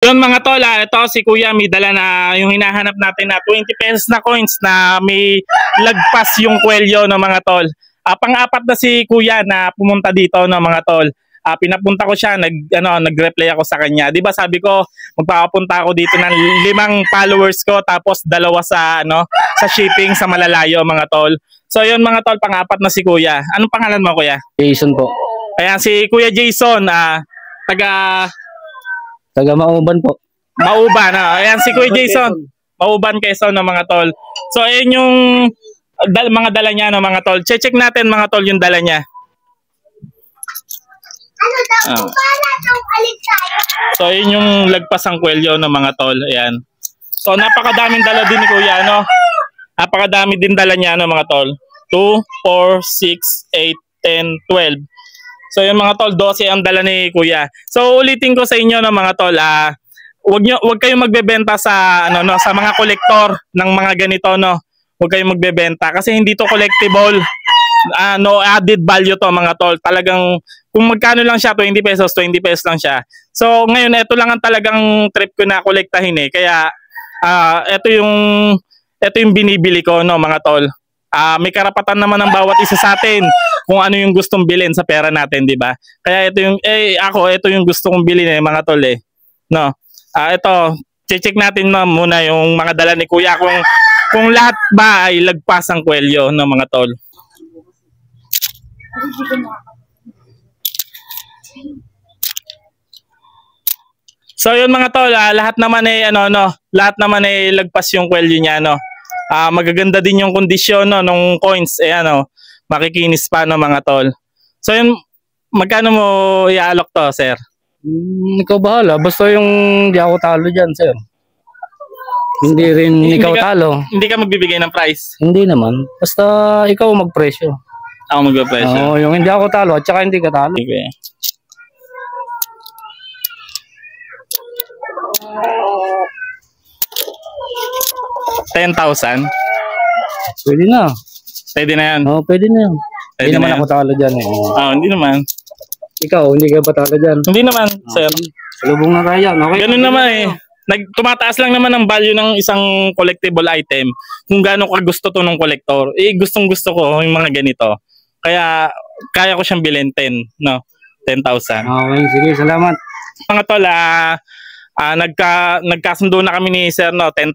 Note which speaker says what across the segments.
Speaker 1: Yun mga tol, ito si Kuya may dala na yung hinahanap natin na 20 pesos na coins na may lagpas yung kwelyo no mga tol. Pang-apat na si Kuya na pumunta dito no mga tol. Pinapunta ko siya, nag-reply ako sa kanya. 'Di ba sabi ko magpapapunta ako dito ng 5 followers ko tapos 2 sa sa shipping sa malalayo mga tol. So yun mga tol, pang-apat na si Kuya. Anong pangalan mo Kuya?
Speaker 2: Jason po.
Speaker 1: Ayan si Kuya Jason,
Speaker 2: Taga Mauban po.
Speaker 1: Mauban. Ayan si Kuya Jason. Mauban Quezon no mga tol. So ayun yung mga dala niya no mga tol. Check natin mga tol yung dala niya. So ayun yung lagpas ang kwelyo no mga tol. Ayan. So napakadaming dala din ni Kuya no. Napakadami din dala niya no mga tol. 2, 4, 6, 8, 10, 12. So yung mga tol, 12 ang dala ni Kuya. So ulitin ko sa inyo no mga tol, wag kayong magbebenta sa sa mga kolektor ng mga ganito no. Wag kayong magbebenta kasi hindi to collectible. No added value to mga tol. Talagang kung magkano lang siya, 20 pesos lang siya. So ngayon ito lang ang talagang trip ko na kolektahin eh. Kaya ito yung binibili ko no mga tol. May karapatan naman ng bawat isa sa atin kung ano yung gustong bilhin sa pera natin, di ba? Kaya ito yung gusto kong bilhin mga tol eh. No. Ito, check natin muna yung mga dala ni Kuya kung lahat ba ay lagpas ang kwelyo no mga tol. So yun mga tol, lahat naman ay lahat naman ay lagpas yung kwelyo niya no. Magaganda din yung kondisyon no nung coins makikinis pa no mga tol. So yun, magkano mo i-alok to, sir?
Speaker 2: Ikaw bahala, basta yung di ako talo diyan, sir. Hindi rin ikaw talo.
Speaker 1: Hindi ka magbibigay ng price?
Speaker 2: Hindi naman, basta ikaw magpresyo.
Speaker 1: Ako magpresyo.
Speaker 2: Oo, yung hindi ako talo at saka hindi ka talo.
Speaker 1: Okay. $10,000?
Speaker 2: Pwede na.
Speaker 1: Pwede na yan?
Speaker 2: Oo, pwede na yan. Hindi naman ako talo dyan eh.
Speaker 1: Hindi naman.
Speaker 2: Ikaw, hindi ka pa talo dyan?
Speaker 1: Hindi naman, sir.
Speaker 2: Salubong na tayo. Okay.
Speaker 1: Ganun naman eh. Tumataas lang naman ang value ng isang collectible item kung gaano ka gusto to ng collector. Gustong gusto ko yung mga ganito. Kaya kaya ko siyang bilhin 10,000.
Speaker 2: Okay, sige, salamat.
Speaker 1: Mga tol, nagkasundo na kami ni sir 10,000.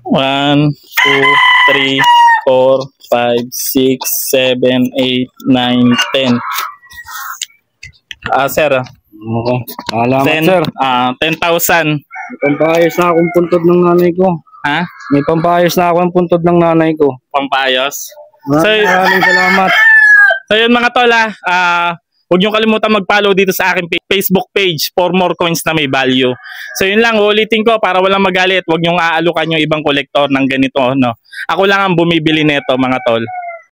Speaker 1: One, 2, 3, 4, 5, 6, 7, 8, 9, 10. Sir.
Speaker 2: Okay. Salamat, sir.
Speaker 1: 10,000.
Speaker 2: May pampayos na akong puntod ng nanay ko.
Speaker 1: Ha?
Speaker 2: May pampayos na akong puntod ng nanay ko.
Speaker 1: Pampayos?
Speaker 2: Maraming salamat.
Speaker 1: So yun mga tol, huwag nyo kalimutan mag-follow dito sa aking Facebook page for more coins na may value. So yun lang, ulitin ko para walang magalit. Huwag nyo aalukan yung ibang kolektor ng ganito. No? Ako lang ang bumibili nito mga tol.